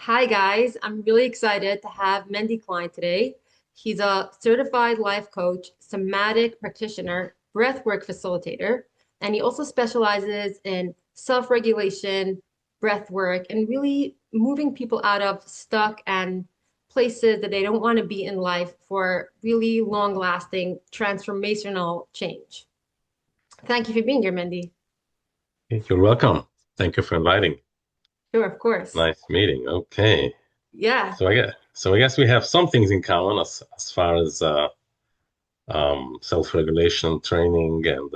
Hi guys, I'm really excited to have Mendy Klein today. He's a certified life coach, somatic practitioner, breathwork facilitator, and he also specializes in self-regulation, breathwork, and really moving people out of stuck and places that they don't want to be in life for really long-lasting transformational change. Thank you for being here, Mendy. You're welcome. Thank you for inviting. Sure, of course. Nice meeting. Okay. Yeah. So I guess we have some things in common as far as self-regulation training and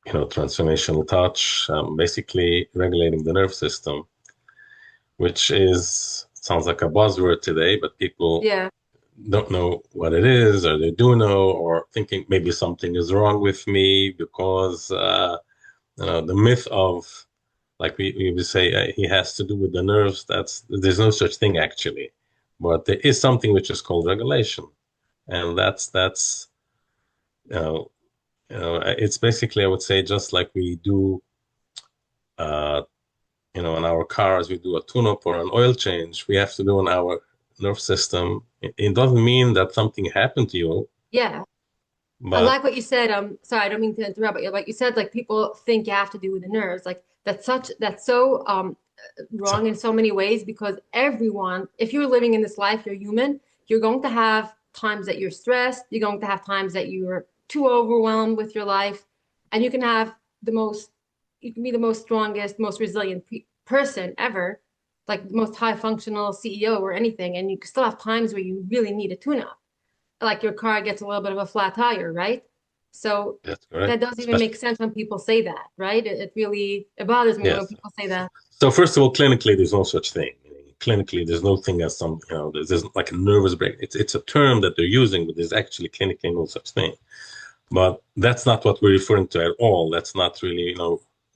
transformational touch, basically regulating the nerve system, which is sounds like a buzzword today, but people Yeah. don't know what it is, or they do know, or thinking maybe something is wrong with me because the myth of like we would say he has to do with the nerves. There's no such thing actually, but there is something which is called regulation, and that's you know, it's basically I would say just like we do uh, in our cars we do a tune-up or an oil change. We have to do in our nerve system. It doesn't mean that something happened to you, Yeah. I but like what you said. Sorry, I don't mean to interrupt, but like you said, like people think you have to do with the nerves. Like that's so wrong in so many ways because everyone, if you're living in this life, you're human, you're going to have times that you're stressed, you're going to have times that you're too overwhelmed with your life, and you can have the most, you can be the most strongest, most resilient pe person ever, like the most high functional CEO or anything, and you can still have times where you really need a tune-up like your car gets a little bit of a flat tire, right? So that's that correct. doesn't even Especially make sense when people say that, right? It really it bothers me when yes. people say that. So first of all, clinically, there's no such thing. Clinically, there's no thing as there's like a nervous break. It's a term that they're using, but there's actually clinically no such thing. But that's not what we're referring to at all. That's not really,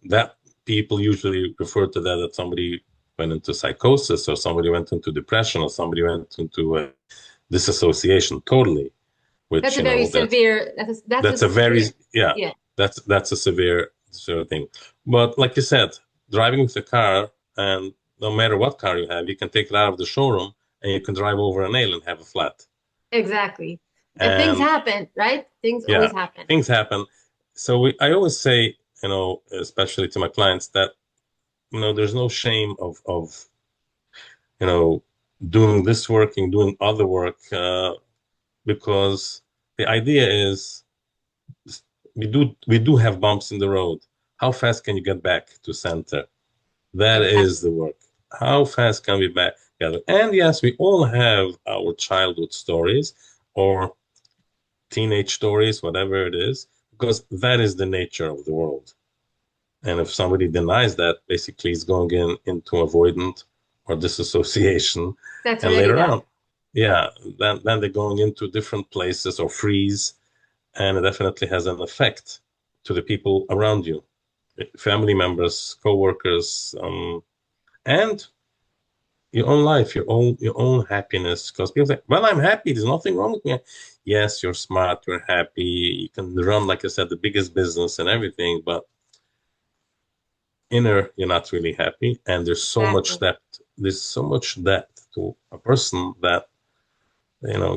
that people usually refer to that somebody went into psychosis or somebody went into depression or somebody went into disassociation totally, which, That's a very that's a that's a very, severe, yeah, yeah, that's a severe thing. But like you said, driving with a car, and no matter what car you have, you can take it out of the showroom and you can drive over a nail and have a flat. exactly. And things And happen, right? Things always yeah, happen. things happen. So I always say, especially to my clients, that there's no shame of you know doing this work and doing other work, because the idea is we do have bumps in the road. How fast can you get back to center? That is Exactly. the work. How fast can we back together? And yes, we all have our childhood stories or teenage stories, whatever it is, because that is the nature of the world. And if somebody denies that, basically he's going into avoidant or disassociation. That's And already later that. on, yeah, then they're going into different places or freeze. And it definitely has an effect to the people around you, family members, co-workers, and your own life, your own happiness. Because people say, "Well, I'm happy. There's nothing wrong with me." Yes, you're smart. You're happy. You can run, like I said, the biggest business and everything. But inner, you're not really happy. And there's so much Exactly. depth. There's so much depth to a person that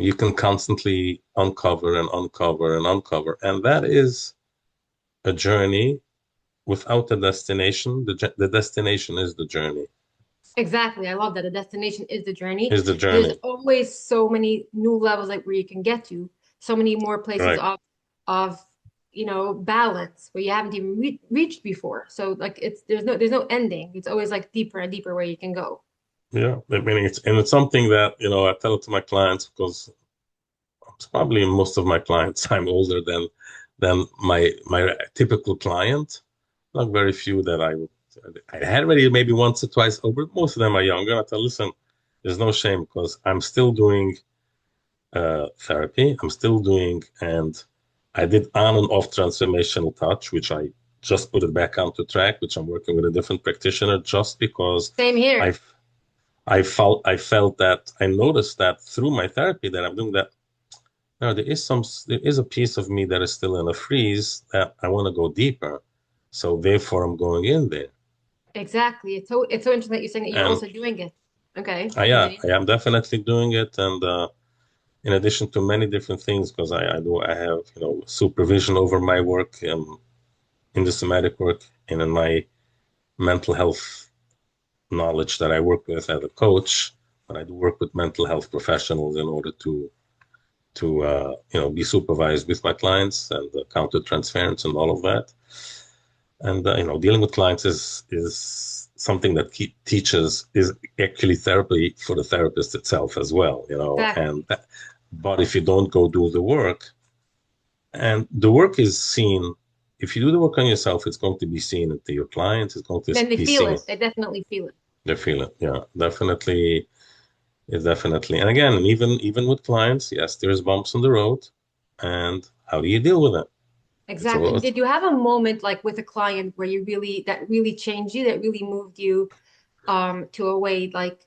you can constantly uncover and uncover and uncover. And that is a journey without a destination. The destination is the journey. Exactly. I love that. The destination is the journey. Is the There's journey. always so many new levels like where you can get to, so many more places Right. of balance where you haven't even reached before. So like it's there's no ending. It's always like deeper and deeper where you can go. Yeah, I mean it's something that I tell to my clients because it's probably most of my clients I'm older than my typical client. Not very few that I had already maybe once or twice over. Most of them are younger. I tell, listen, there's no shame because I'm still doing therapy. I'm still doing, and I did on and off transformational touch, which I just put it back onto track, which I'm working with a different practitioner just because Same here. I I felt that I noticed that through my therapy that I'm doing that. Now there is a piece of me that is still in a freeze that I want to go deeper. So therefore I'm going in there. Exactly. It's so interesting that you're saying that you're And also doing it. Okay, yeah, continue. I am definitely doing it. And in addition to many different things, because I have, supervision over my work in the somatic work and in my mental health knowledge that I work with as a coach, but I do work with mental health professionals in order to be supervised with my clients and counter transference and all of that. And dealing with clients is something that teaches is actually therapy for the therapist itself as well. Exactly. But if you don't go do the work, and the work is seen, if you do the work on yourself, it's going to be seen into your clients. It's going to Then they be feel seen. it. They definitely feel it. They feel it. Yeah, definitely. It's definitely. And again, even with clients, yes, there's bumps on the road, and how do you deal with it? It's Exactly. all. And did you have a moment like with a client where you really that really changed you, that really moved you to a way like,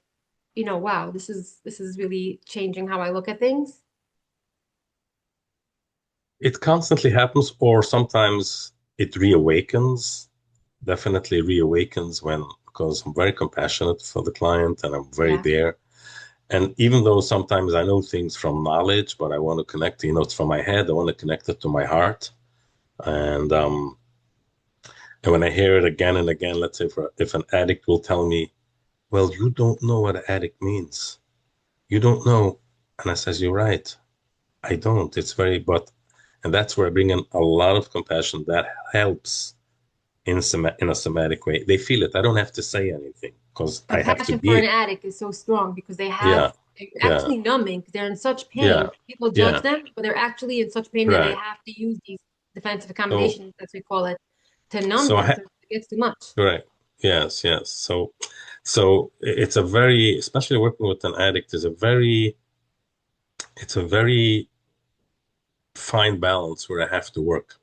wow, this is really changing how I look at things? It constantly happens, or sometimes it reawakens. Definitely reawakens when because I'm very compassionate for the client and I'm very Yeah. there. And even though sometimes I know things from knowledge, but I want to connect, it's from my head, I want to connect it to my heart. And and when I hear it again and again, let's say if an addict will tell me, well, you don't know what an addict means. You don't know. And I says, you're right. I don't. It's very, but, and that's where I bring in a lot of compassion that helps in a somatic way. They feel it. I don't have to say anything because I have to Compassion for an be, addict is so strong because yeah, they're yeah, actually numbing because they're in such yeah, pain. People judge yeah, them, but they're actually in such pain that they right. have to use these defensive So, accommodations, as we call it, to numb so them because it gets too much. right. Yes, yes. So it's a very, especially working with an addict is it's a very fine balance where I have to work.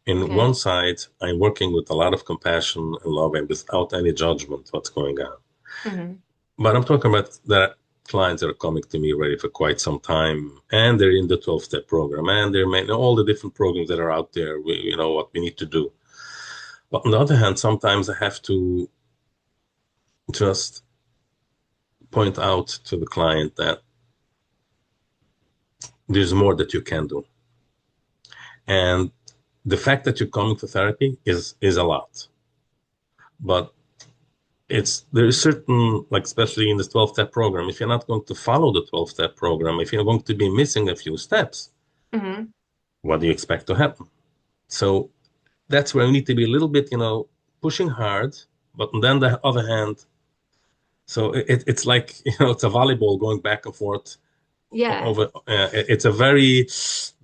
In one Okay. side, I'm working with a lot of compassion and love and without any judgment what's going on. Hmm. But I'm talking about that clients that are coming to me already for quite some time, and they're in the 12-step program, and they're making all the different programs that are out there. You know what we need to do. But on the other hand, sometimes I have to just point out to the client that there's more that you can do, and the fact that you're coming to therapy is a lot. But there's certain, like especially in this 12-step program, if you're not going to follow the 12-step program, if you're going to be missing a few steps, Hmm. what do you expect to happen? So that's where we need to be a little bit, pushing hard, but on then the other hand, so it's like, it's a volleyball going back and forth Yeah. over. It's a very,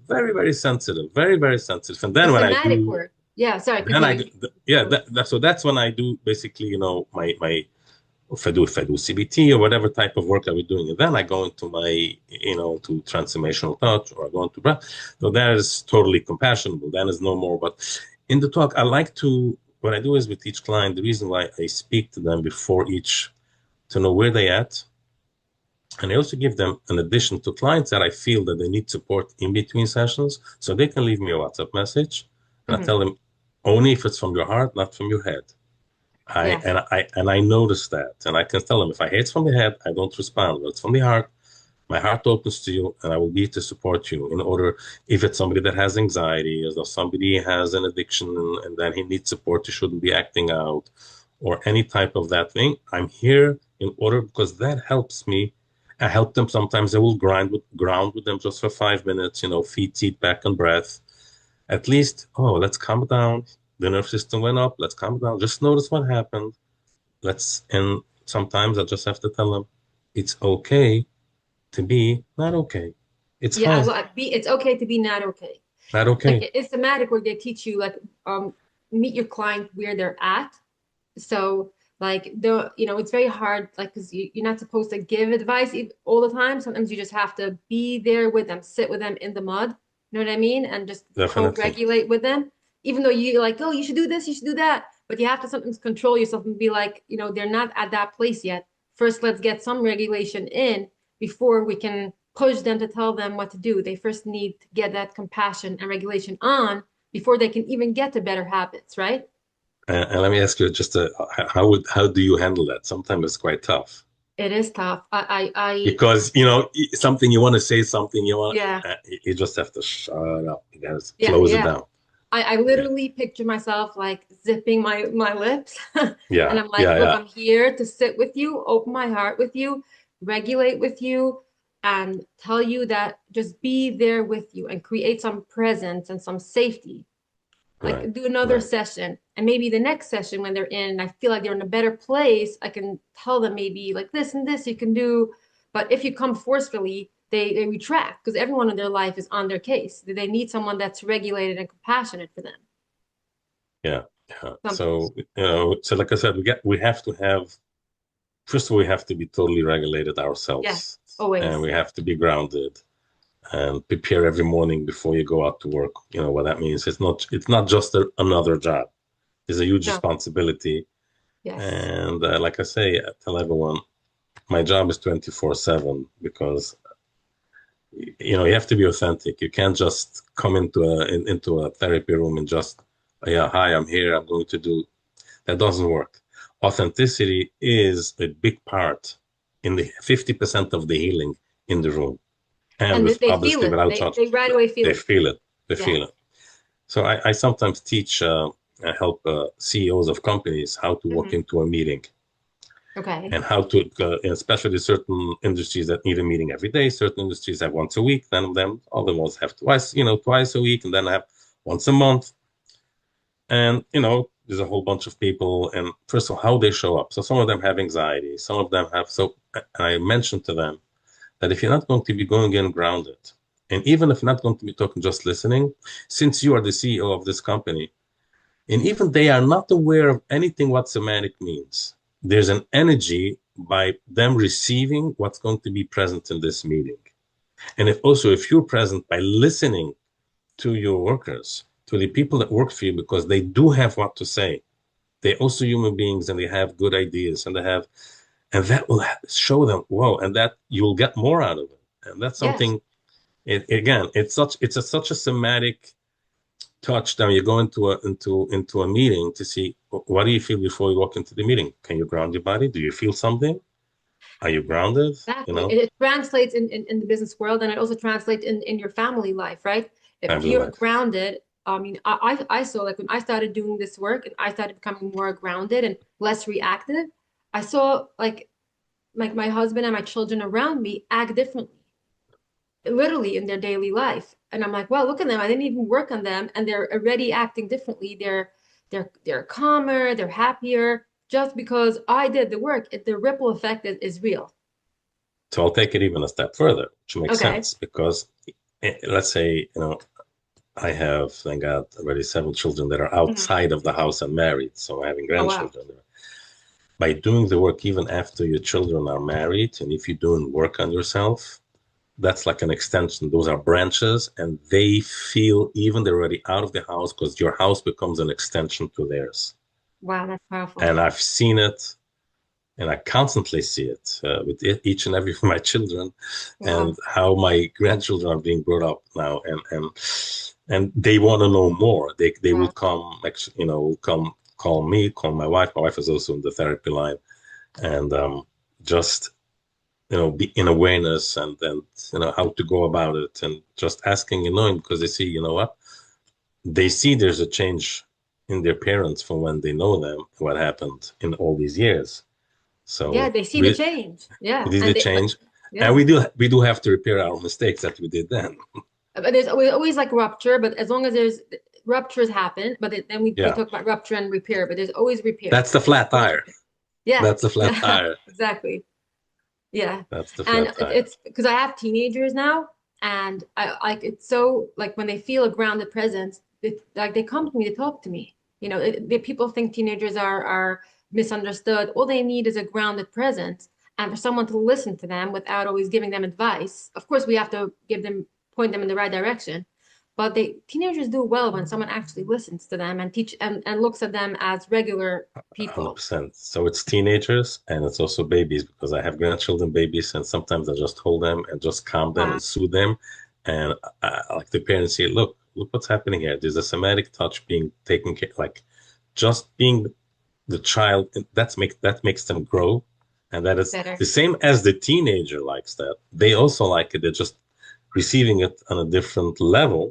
very, very sensitive, very, very sensitive. And The then when I somatic do, work. Yeah. Sorry. then I, Continue. yeah, so that's when I do basically, my if I do CBT or whatever type of work I was doing, and then I go into to transformational touch or I go into breath. So that is totally compassionable. That is no more. But in the talk, I like to, what I do is with each client, the reason why I speak to them before each to know where they at. And I also give them an addition to clients that I feel that they need support in between sessions. So they can leave me a WhatsApp message and I tell Hmm. them only if it's from your heart, not from your head. Yes. I notice that, and I can tell them if I hear it's from the head, I don't respond. But it's from the heart. My heart opens to you, and I will be to support you. In order, if it's somebody that has anxiety, as if somebody has an addiction, and then he needs support, he shouldn't be acting out, or any type of that thing. I'm here in order because that helps me. I help them. Sometimes I will ground with them just for 5 minutes. Feet back and breath. At least, oh, let's calm down. The nerve system went up. Let's calm down. Just notice what happened. And sometimes I just have to tell them it's okay to be not okay. It's Yeah. fine. It's okay to be not okay. Not Like okay. it's somatic where they teach you like meet your client where they're at. So like it's very hard like because you're not supposed to give advice all the time. Sometimes you just have to be there with them, sit with them in the mud. You know what I mean? And just Definitely. co-regulate with them. Even though you like, oh, you should do this, you should do that. But you have to sometimes control yourself and be like, they're not at that place yet. First, let's get some regulation in before we can push them to tell them what to do. They first need to get that compassion and regulation on before they can even get to better habits, right? And let me ask you just how do you handle that? Sometimes it's quite tough It is tough. because something you want to say, something you want, Yeah, you just have to shut up. You gotta yeah, close it yeah. down. I Yeah, literally picture myself like zipping my lips, and yeah, I'm like, yeah, look, yeah. I'm here to sit with you, open my heart with you, regulate with you, and tell you that just be there with you and create some presence and some safety. Right, Like do another right. session, and maybe the next session when they're in, and I feel like they're in a better place, I can tell them maybe like this and this you can do. But if you come forcefully, they retract because everyone in their life is on their case. They need someone that's regulated and compassionate for them. Yeah, yeah. Some, So like I said, we have to have first of all, we have to be totally regulated yes, ourselves, and always. we have to be grounded and prepare every morning before you go out to work. You know what that means? It's not just another job. It's a huge No, responsibility. yes, And like I say, I tell everyone, my job is 24/7 because you have to be authentic. You can't just come into a therapy room and just, yeah, hi, I'm here. I'm going to do. That doesn't work. Authenticity is a big part in the 50% of the healing in the room, and and with they feel obviously it. without They judgment. right away feel They it. feel it. They feel Yes. it. So I sometimes teach, I help CEOs of companies how to walk Hmm. into a meeting Okay. and how to, especially certain industries that need a meeting every day. Certain industries have once a week. Then other ones have twice a week, and then have once a month. And there's a whole bunch of people. And first of all, how they show up. So some of them have anxiety. Some of them have. So I mentioned to them that if you're not going to be going in grounded, and even if you're not going to be talking, just listening, since you are the CEO of this company, and even they are not aware of anything what somatic means, there's an energy by them receiving what's going to be present in this meeting. And if you're present by listening to your workers, to the people that work for you, because they do have what to say, they're also human beings and they have good ideas and that will show them, whoa, and that you'll get more out of it. And that's Yes. something, again, such a somatic touchdown. You go into a meeting to see what do you feel before you walk into the meeting. Can you ground your body? Do you feel something? Are you grounded? You Exactly. know, It translates in the business world, and it also translates in your family life, right? If family you're life. grounded, I mean, I saw like when I started doing this work and I started becoming more grounded and less reactive, I saw like my husband and my children around me act differently, literally in their daily life. And I'm like, well, look at them. I didn't even work on them, and they're already acting differently. They're calmer, they're happier, just because I did the work. The ripple effect is real. So I'll take it even a step further, which makes Okay. sense because let's say I have, thank God, already 7 children that are Mhm. outside of the house and married. So having Oh wow. grandchildren. By doing the work even after your children are married, and if you're doing work on yourself, that's like an extension. Those are branches, and they feel even they're already out of the house because your house becomes an extension to theirs. Wow, that's powerful. And I've seen it, and I constantly see it with each and every of my children, and Wow. how my grandchildren are being brought up now, and they want to know more. They will Yeah. come, actually, will come call me, call my wife. My wife is also in the therapy line, and just be in awareness and how to go about it, and just asking, because they see, what they see, there's a change in their parents from when they know them, what happened in all these years. Yeah, So they see the change. Yeah. it is a And but change, and yeah. we do have to repair our mistakes that we did then. But there's always like rupture, but as long as there's ruptures happen, but then we Yeah, talk about rupture and repair, but there's always repair. that's the There's flat always tire. repair. Yeah. That's the flat Yeah, tire. exactly. Yeah. That's the And flat tire. it's because I have teenagers now, and I like it's so like when they feel a grounded presence, like they come to me to talk to me. People think teenagers are misunderstood. All they need is a grounded presence and for someone to listen to them without always giving them advice. Of course, we have to point them in the right direction. But teenagers do well when someone actually listens to them and and looks at them as regular people. 100%. So it's teenagers and it's also babies because I have grandchildren, babies, and sometimes I just hold them and just calm them Wow. and soothe them. And like the parents say, look what's happening here. There's a somatic touch being taken care, like just being the child, that makes them grow. And that is Better. the same as the teenager likes that. They also like it. They're just receiving it on a different level,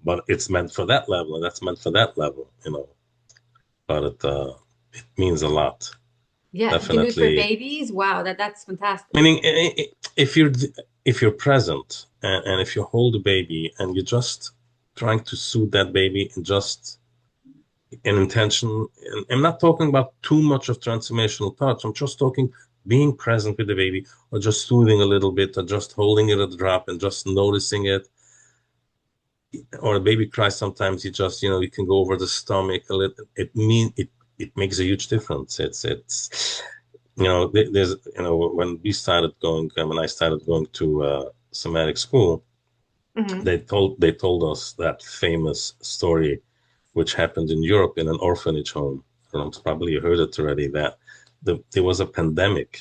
but it's meant for that level, and that's meant for that level, But it means a lot, Yeah, if you can do it for definitely. babies, wow, that's fantastic. Meaning, if you're present and if you hold a baby and you're just trying to soothe that baby and just an intention, and I'm not talking about too much of transformational touch. I'm just talking being present with the baby, or just soothing a little bit, or just holding it at the drop and just noticing it. Or a baby cries sometimes, you can go over the stomach a little. It makes a huge difference. There's when I started going to somatic school, Hmm. they told us that famous story which happened in Europe in an orphanage home. I don't know, probably you heard it already, that there was a pandemic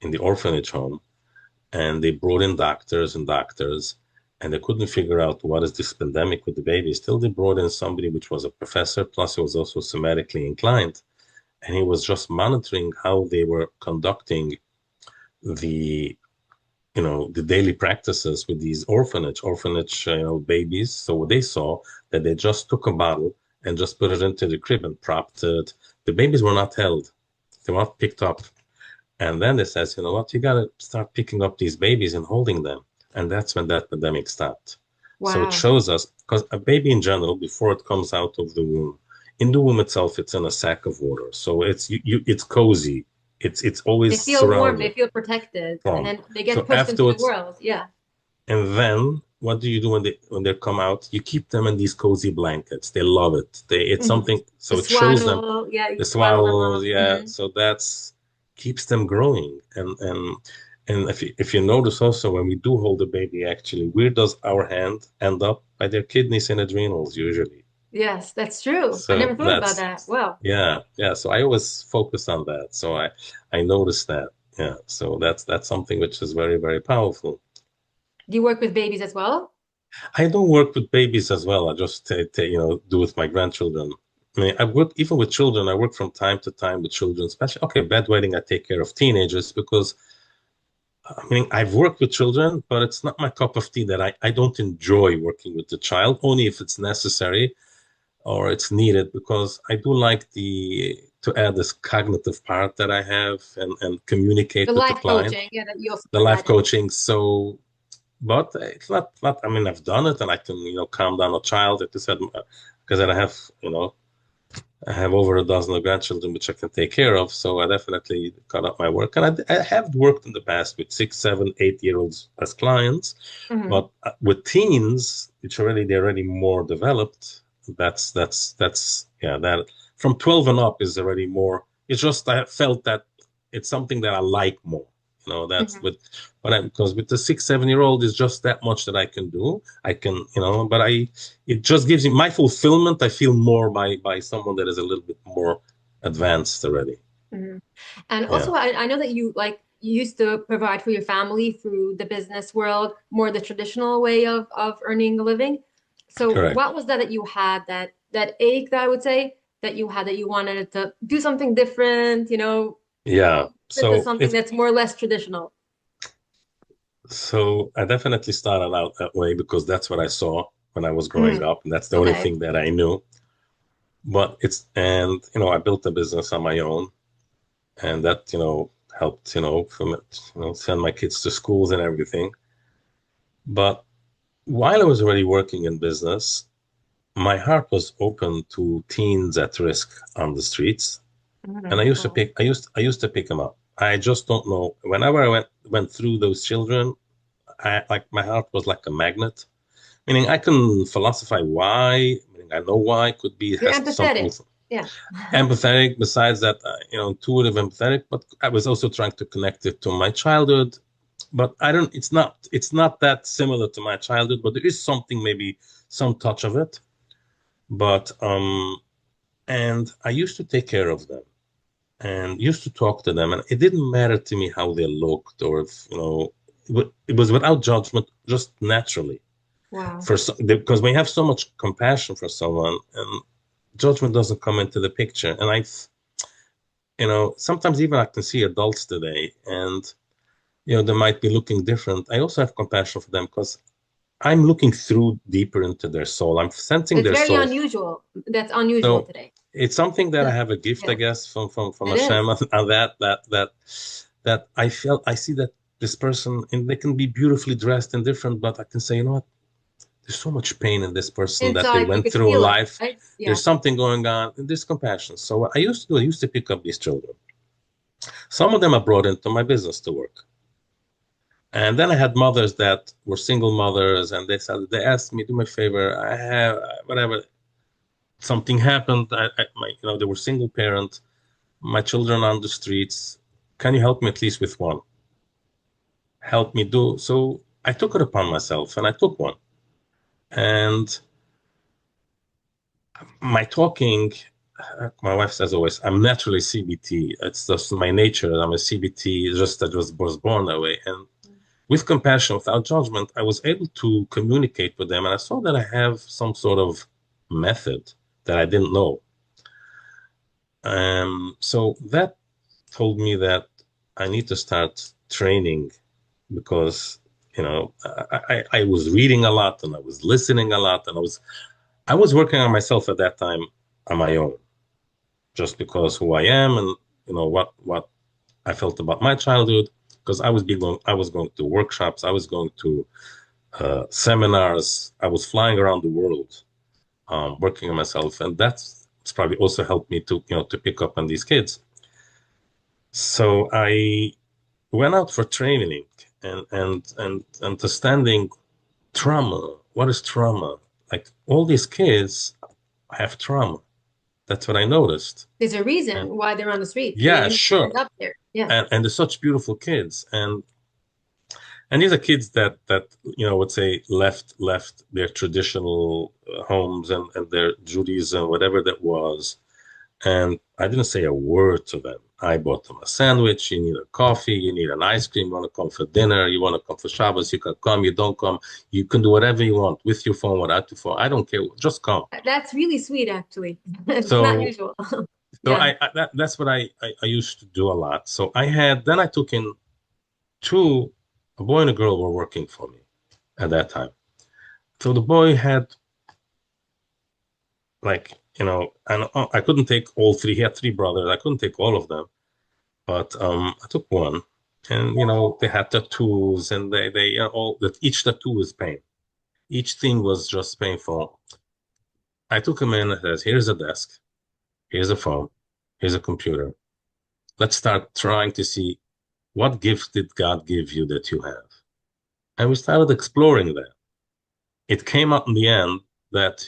in the orphanage home, and they brought in doctors, and they couldn't figure out what is this pandemic with the babies. Still, they brought in somebody which was a professor, plus he was also somatically inclined, and he was just monitoring how they were conducting the the daily practices with these orphanage babies. So what they saw, that they just took a bottle and just put it into the crib and propped it. The babies were not held; they were not picked up. And then they says, you know what, you got to start picking up these babies and holding them. And that's when that pandemic stopped. So it Wow. shows us, because a baby in general, before it comes out of the womb, in the womb itself, it's in a sack of water. So it's cozy. It's They always feel warm, they surrounded feel protected, and from. then they get So pushed into the afterwards, world. Yeah. and then what do you do when they come out? You keep them in these cozy blankets. They love it. It's Hmm. something. The So it shows them swaddle, yeah, you the swaddle them swallows, up. yeah. Hmm. So that's keeps them growing. And if you notice also, when we do hold the baby, actually, where does our hand end up? By their kidneys and adrenals usually. Yes, that's true. I So never thought about that's that. Wow. yeah, yeah. So I always focus on that. So I noticed that. Yeah. So that's something which is very, very powerful. Do you work with babies as well? I don't work with babies as well. I just do with my grandchildren. I mean, I work even with children. I work from time to time with children, especially okay, bedwetting. I take care of teenagers because I mean I've worked with children, but it's not my cup of tea. That I don't enjoy working with the child, only if it's necessary or it's needed, because I do like the to add this cognitive part that I have and The communicate with the life client, coaching, yeah, that you also the life provided. coaching. So but it's not. I mean, I've done it, and I can, calm down a child. Like I said, because I have over a dozen of grandchildren which I can take care of. So I definitely cut up my work, and I have worked in the past with 6, 7, 8 year olds as clients, Hmm. but with teens, which they're already more developed. That's yeah. That from 12 and up is already more. It's just I felt that it's something that I like more. That's Hmm. with, because with the 6, 7 year old is just that much that I can do. I can, but it just gives me my fulfillment. I feel more by someone that is a little bit more advanced already. Hmm. And Yeah, also, I know that you used to provide for your family through the business world, more the traditional way of earning a living. So, correct. what was that you had that ache that I would say that you had that you wanted to do something different, Yeah. into So something if that's more or less traditional? so, I definitely started out that way because that's what I saw when I was growing Mm. up, and that's the only Okay. thing that I knew. But I built a business on my own, and that helped from it, send my kids to schools and everything. But while I was already working in business, my heart was open to teens at risk on the streets, and Mhm. I used to Wow. pick. I used to pick them up. I just don't know. Whenever I went through those children, I like my heart was like a magnet. Meaning, I can philosophize why. Meaning, I know why. Could be it You're has something empathetic. with Yeah. empathetic. Besides that, intuitive, empathetic. But I was also trying to connect it to my childhood. But I don't. It's not that similar to my childhood. But there is something, maybe some touch of it. But and I used to take care of them and used to talk to them, and it didn't matter to me how they looked or if it was without judgment, just naturally Wow. because we have so much compassion for someone, and judgment doesn't come into the picture. And sometimes even I can see adults today, and they might be looking different. I also have compassion for them because I'm looking through deeper into their soul. I'm sensing It's their very soul. unusual. That's unusual So today. it's something that I have a gift, I Yeah, guess, from it Hashem, is. and that I see that this person, and they can be beautifully dressed and different, but I can say, what? There's so much pain in this person that they Inside, you went could through feel it, life. right? Yeah. There's something going on, and there's compassion. So what I used to pick up these children. Some of them I brought into my business to work. And then I had mothers that were single mothers, and they asked me, do me a favor, I have whatever something happened. They were single parent. My children are on the streets. Can you help me at least with one? Help me do so. I took it upon myself, and I took one. And my talking, my wife says always, I'm naturally CBT. It's just my nature. I'm a CBT. Just I just was born that way. And with compassion, without judgment, I was able to communicate with them. And I saw that I have some sort of method that I didn't know. So that told me that I need to start training because, I was reading a lot and I was listening a lot and I was working on myself at that time on my own, just because who I am and what I felt about my childhood. Because I was going to workshops, I was going to seminars. I was flying around the world, working on myself, and it's probably also helped me to pick up on these kids. So I went out for training and understanding trauma. What is trauma? Like all these kids have trauma. That's what I noticed. There's a And reason why they're on the streets. They yeah, didn't end sure. up there. Yeah. And they're such beautiful kids. And these are kids that would say left their traditional homes and their duties and whatever that was. And I didn't say a word to them. I bought them a sandwich. You need a coffee. You need an ice cream. You want to come for dinner. You want to come for Shabbos. You can come. You don't come. You can do whatever you want with your phone, without your phone. I don't care. Just come. That's really sweet, actually. It's not So, usual. so Yeah. that's what I used to do a lot. So then I took in two, a boy and a girl were working for me at that time. So the boy had like, and I couldn't take all three. He had three brothers. I couldn't take all of them. But I took one, and they had tattoos, and they all that each tattoo was pain. Each thing was just painful. I took him in and says, "Here's a desk, here's a phone, here's a computer. Let's start trying to see what gift did God give you that you have." And we started exploring that. It came out in the end that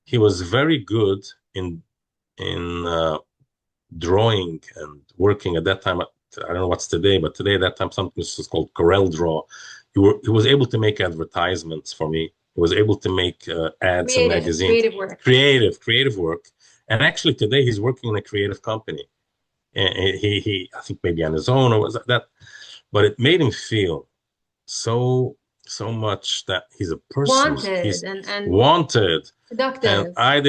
he was very good in drawing and working at that time. I don't know what's today, but today at that time something was called Corel Draw. He was able to make advertisements for me. He was able to make ads and magazines, Creative work. creative work. And actually today he's working in a creative company. And he I think maybe on his own or was that, but it made him feel so so much that he's a person. Wanted He's and wanted. And productive. I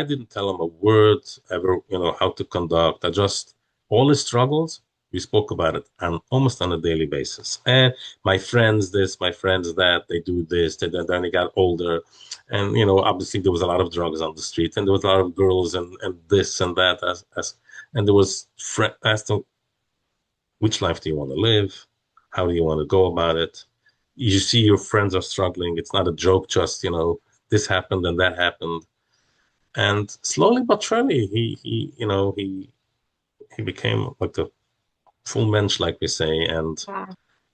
didn't tell him a word ever, how to conduct. I just, all his struggles, we spoke about it and almost on a daily basis. And my friends this, my friends that, they do this, then they got older. And, obviously there was a lot of drugs on the street and there was a lot of girls and this and that and there was asked them, which life do you want to live? How do you want to go about it? You see your friends are struggling. It's not a joke, just, this happened and that happened. And slowly but surely, he became like a full mensch, like we say. And Wow.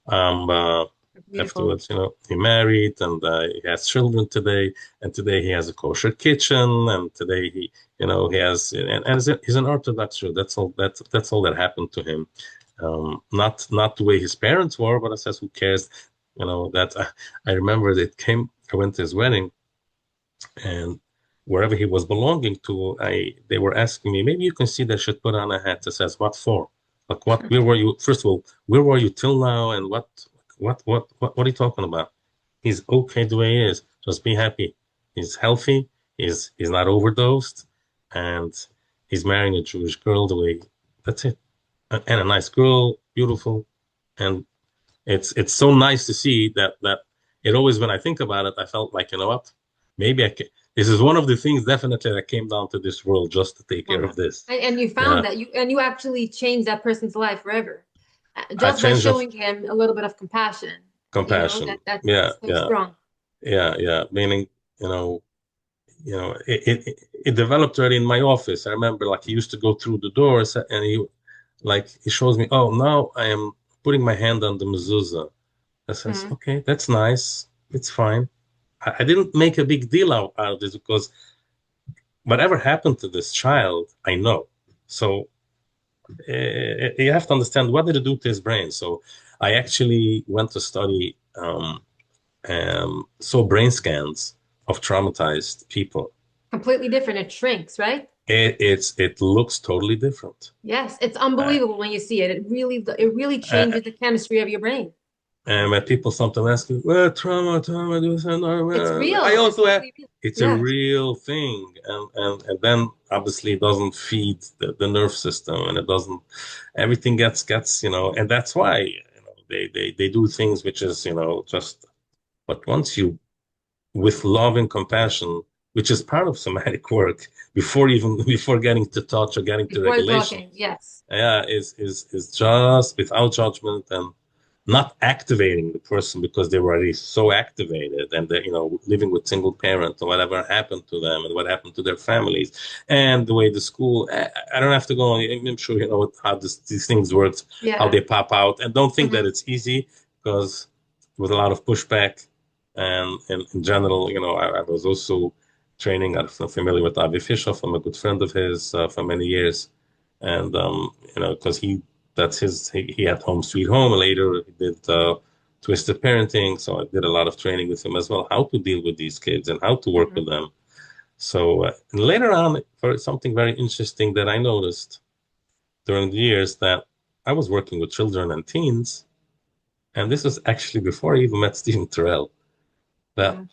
um, uh, Beautiful. afterwards, he married and he has children today. And today he has a kosher kitchen. And today he has, and he's an Orthodox Jew. That's all. That's all that happened to him. Not the way his parents were, but I says, who cares? That I remember I went to his wedding, and wherever he was belonging to, they were asking me, maybe you can see they should put on a hat that says, what for? Like what, where were you? First of all, where were you till now? And what are you talking about? He's okay the way he is. Just be happy. He's healthy. he's not overdosed, and he's marrying a Jewish girl the way that's it. And a nice girl, beautiful. And it's so nice to see that it always when I think about it, I felt like, you know what? Maybe I can, this is one of the things definitely that came down to this world just to take care of 100. this. And you Yeah. found that you actually changed that person's life forever, I just by changed of showing him a little bit of compassion. compassion. That's Yeah, so yeah, strong. yeah. Meaning, you know, it developed already in my office. I remember like he used to go through the doors and he shows me, oh, now I am putting my hand on the mezuzah. I says, Mhm. okay, that's nice. It's fine. I didn't make a big deal out of this because whatever happened to this child, I know. So you have to understand what did it do to his brain. So I actually went to study, saw brain scans of traumatized people. Completely different. It shrinks, right? It looks totally different. Yes, it's Uh, unbelievable when you see it. It really uh, changes the chemistry of your brain. and when people sometimes ask me, well, trauma, this and It's I real. It's also have, really real. it's a Yes. real thing. And then obviously it doesn't feed the nerve system and it doesn't, everything gets, and that's why, they do things which is, just, but once you, with love and compassion, which is part of somatic work, before getting to touch or getting to Before regulation, talking, yes. yeah, is just without judgment and not activating the person because they were already so activated and they, living with single parent and whatever happened to them and what happened to their families and the way the school. I don't have to go on. I'm sure you know how these things work, how Yeah. they pop out, and don't think that Hmm. it's easy because with a lot of pushback and in general, I was also training. I'm familiar with Avi Fishoff. I'm a good friend of his for many years and because that's he had Home Sweet Home. Later, he did Twisted Parenting, so I did a lot of training with him as well, how to deal with these kids and how to work Hmm. with them. So and later on, for something very interesting that I noticed during the years that I was working with children and teens, and this was actually before I even met Stephen Terrell. That Hmm.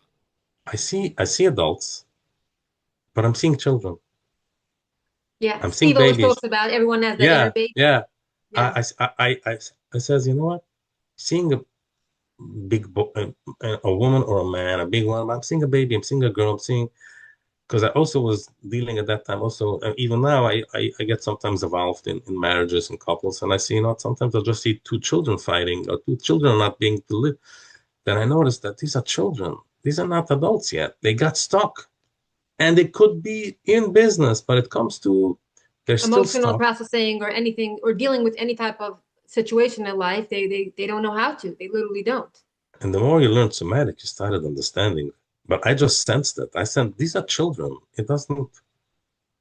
I see adults, but I'm seeing children. Yeah. I'm seeing Steve always babies. talks about everyone has that inner Yeah, baby. yeah. Yes. I says, you know what? Seeing a big bo a woman or a man, a big one. I'm seeing a baby. I'm seeing a girl. I'm seeing because I also was dealing at that time. Also, even now, I get sometimes involved in marriages and couples, and I see sometimes I'll just see two children fighting or two children not being delivered. Then I notice that these are children. These are not adults yet. They got stuck, and they could be in business, but it comes to they're still Emotional stuck. processing or anything or dealing with any type of situation in life, they don't know how to. They literally don't. And the more you learn somatic, you started understanding. But I just sensed it. I sensed these are children. It doesn't.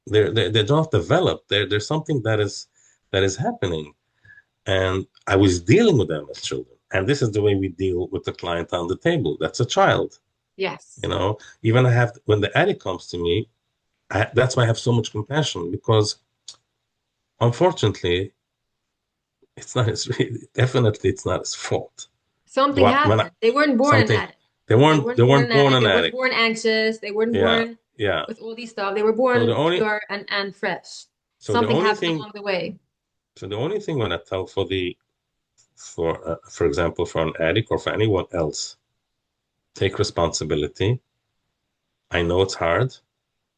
They're not developed. There's something that is happening, and I was dealing with them as children. And this is the way we deal with the client on the table. That's a child. Yes. Even I have when the addict comes to me, that's why I have so much compassion because unfortunately, it's not his. Definitely, it's not his fault. Something What when I, happened. They weren't born an something addict. they They weren't they weren't born weren't an born addict. an They weren't addict. born anxious. They weren't Yeah, born yeah. with all these stuff. They were So the born only pure and fresh. so the Something only happened thing along the way. so the only thing when I tell for example for an addict or for anyone else, take responsibility. I know it's hard,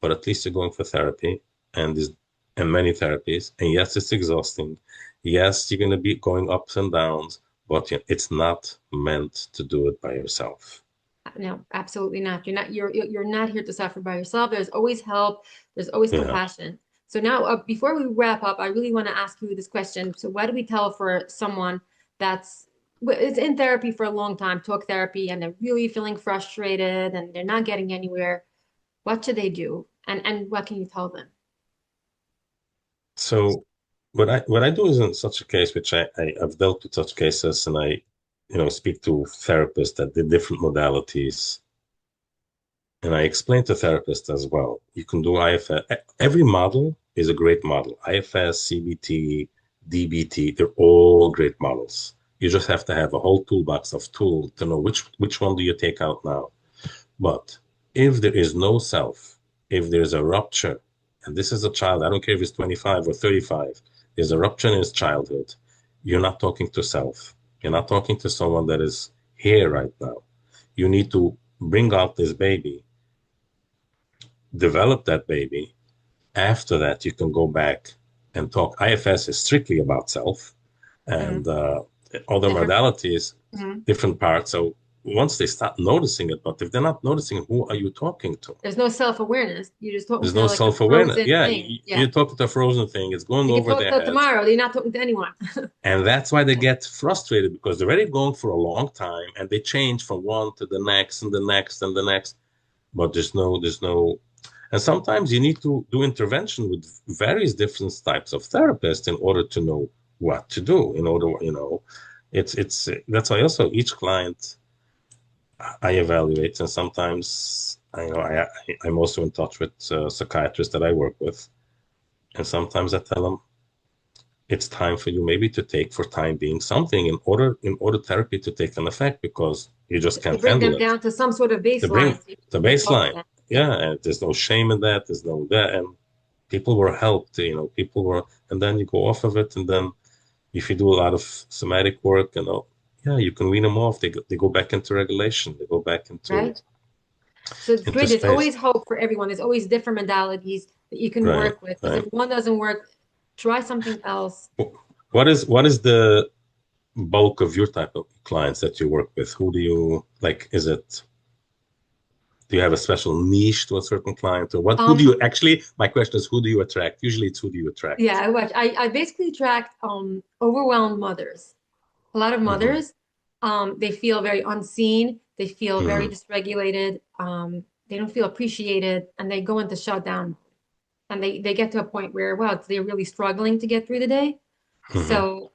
but at least you're going for therapy and there's and many therapies. And yes, it's exhausting. Yes, you're going to be going ups and downs, but it's not meant to do it by yourself. No, absolutely not. You're not here to suffer by yourself. There's always help. There's always Yeah. compassion. So now, before we wrap up, I really want to ask you this question. So what do we tell for someone that's is in therapy for a long time, talk therapy, and they're really feeling frustrated and they're not getting anywhere? What should they do? And what can you tell them? So what I do is in such a case, which I've dealt with such cases, and I, speak to therapists that did different modalities, and I explain to therapists as well. You can do IFS. Every model is a great model. IFS, CBT, DBT, they're all great models. You just have to have a whole toolbox of tools to know which one do you take out now. But if there is no self, if there's a rupture, and this is a child, I don't care if it's 25 or 35, there's a rupture in his childhood, you're not talking to self. You're not talking to someone that is here right now. You need to bring out this baby, develop that baby. After that, you can go back and talk. IFS is strictly about self, Hmm. and other Different. modalities, Hmm. different parts. So once they start noticing it, but if they're not noticing, who are you talking to? There's no self-awareness. You're just talking There's to no like a self-awareness. frozen Yeah, thing. Yeah. you're talking to a frozen thing. It's going You can over talk their till heads. tomorrow. You're not talking to anyone. And that's why they get frustrated because they're already going for a long time and they change from one to the next and the next and the next. But there's no, and sometimes you need to do intervention with various different types of therapists in order to know what to do. In order, it's that's why also each client I evaluate, and sometimes I'm also in touch with psychiatrists that I work with, and sometimes I tell them it's time for you maybe to take for time being something in order therapy to take an effect because you just To can't bring them handle it. down to some sort of To bring baseline so the you can talk to baseline. them. Yeah. Yeah, and there's no shame in that. There's no that, and people were helped. People were, and then you go off of it, and then if you do a lot of somatic work, yeah, you can wean them off. They go back into regulation. They go back into Right. So it's into great. There's space. always hope for everyone. There's always different modalities that you can Right, work with. Because right. if one doesn't work, try something else. What is the bulk of your type of clients that you work with? Who do you like? Do you have a special niche to a certain client, or what? Who do Um, you actually? My question is, who do you attract? Usually, it's who do you yeah, attract? I watch. I basically attract overwhelmed mothers. A lot of Hmm. mothers, they feel very unseen. They feel very Hmm. dysregulated. They don't feel appreciated, and they go into shutdown. And they get to a point where, wow, they're really struggling to get through the day. Hmm. So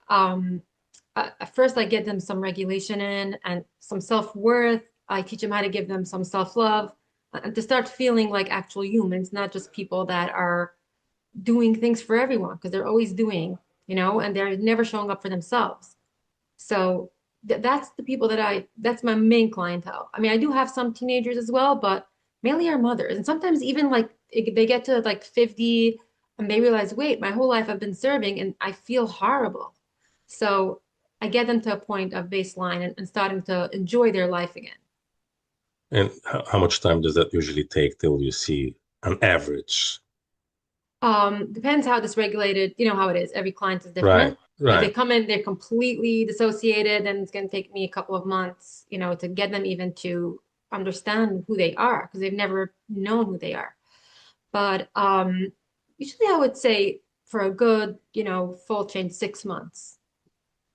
at first, I get them some regulation in and some self-worth. I teach them how to give them some self-love and to start feeling like actual humans, not just people that are doing things for everyone because they're always doing, and they're never showing up for themselves. So that's the people that's my main clientele. I mean, I do have some teenagers as well, but mainly our mothers. And sometimes even like they get to like 50 and they realize, wait, my whole life I've been serving and I feel horrible. So I get them to a point of baseline and starting to enjoy their life again. And how much time does that usually take till you see an average? Depends how dysregulated, you know how it is. Every client is Right, different. If they right. come in, they're completely dissociated, then it's going to take me a couple of months, to get them even to understand who they are because they've never known who they are. But usually I would say for a good, full change, 6 months.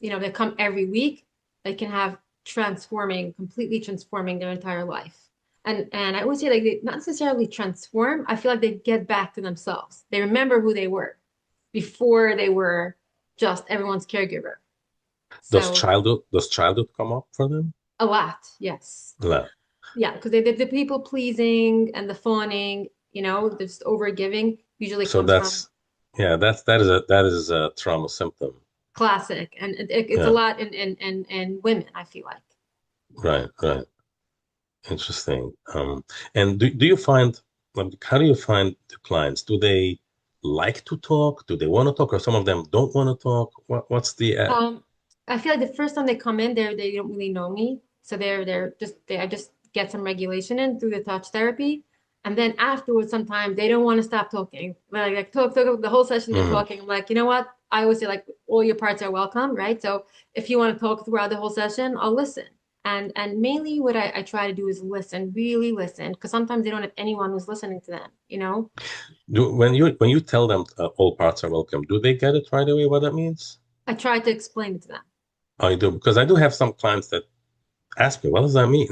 They come every week, they can have completely transforming their entire life. And I always say like they not necessarily transform. I feel like they get back to themselves. They remember who they were before they were just everyone's caregiver. Does So childhood come up for them? a lot, yes. No. Yeah, because the people pleasing and the fawning, just over giving usually So comes from that's yeah, that is a trauma symptom. classic. And it's a Yeah, lot in women, I feel like. right, right. Interesting. And do you find like how do you find the clients? Do they like to talk? Do they want to talk, or some of them don't want to talk? What's the Um, I feel like the first time they come in, they don't really know me, so I just get some regulation in through the touch therapy, and then afterwards, sometimes they don't want to stop talking. Like talk the whole session. They're Mhm. talking. I'm like, you know what? I always say like all your parts are welcome, right? So if you want to talk throughout the whole session, I'll listen. And mainly what I try to do is listen, really listen, because sometimes they don't have anyone who's listening to them. When you tell them all parts are welcome, do they get it right away what that means? I try to explain it to them. I do because I do have some clients that ask me, what does that mean?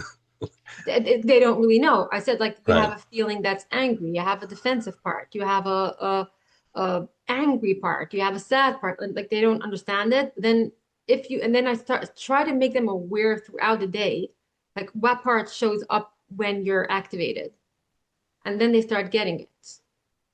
They don't really know. I said like you have Right, a feeling that's angry, you have a defensive part, you have a angry part, you have a sad part. Like they don't understand it. Then if you and then I start try to make them aware throughout the day, like what part shows up when you're activated, and then they start getting it.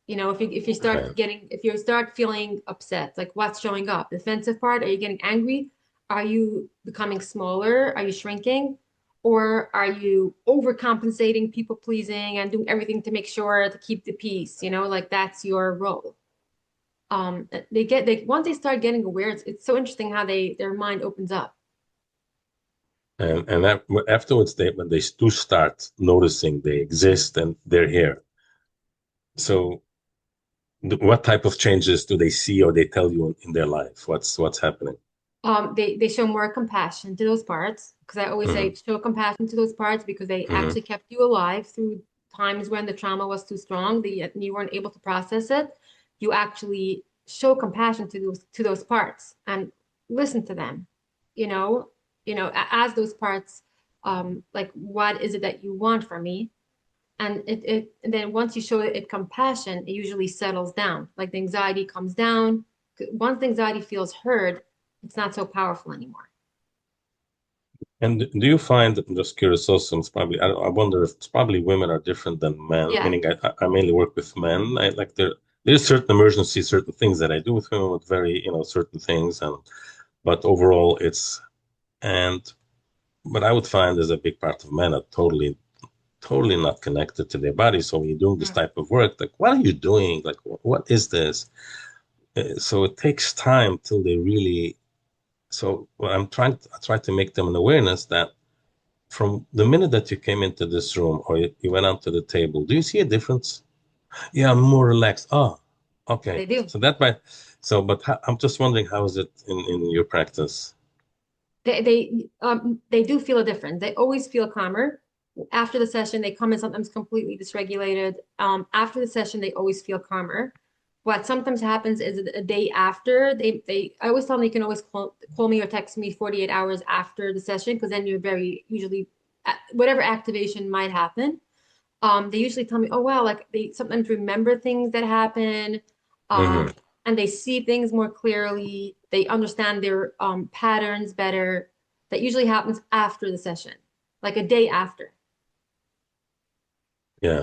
right, If you start feeling upset, like what's showing up? Defensive part? Are you getting angry? Are you becoming smaller? Are you shrinking? Or are you overcompensating, people pleasing, and doing everything to make sure to keep the peace? Like that's your role. They once they start getting aware, it's so interesting how their mind opens up. And that, afterwards, when they do start noticing they exist and they're here. So, what type of changes do they see or they tell you in their life? What's happening? They show more compassion to those parts because I always Hmm. say show compassion to those parts because they Hmm. actually kept you alive through times when the trauma was too strong, you weren't able to process it. You actually show compassion to those parts and listen to them. You know, as those parts, like what is it that you want from me? And then once you show it compassion, it usually settles down. Like the anxiety comes down. Once the anxiety feels heard, it's not so powerful anymore. And do you find, I'm just curious also, it's probably, I wonder if it's probably women are different than men, Yeah, meaning I mainly work with men. There's certain emergencies, certain things that I do with women with very, certain things. But overall and, but I would find there's a big part of men are totally not connected to their body. So when you're doing this mm, type of work, like, what are you doing? Like, what is this? So it takes time till they really. So what I try to make them an awareness that from the minute that you came into this room or you went out to the table, do you see a difference? Yeah, I'm more relaxed. Oh, okay. they do. So that might. So, but I'm just wondering, how is it in your practice? They do feel a difference. They always feel calmer. After the session, they come in sometimes completely dysregulated. After the session, they always feel calmer. What sometimes happens is a day after, they I always tell them you can always call me or text me 48 hours after the session because then you're very usually whatever activation might happen. They usually tell me, oh wow, like they sometimes remember things that happen, Hmm. um, and they see things more clearly. They understand their patterns better. That usually happens after the session, like a day after.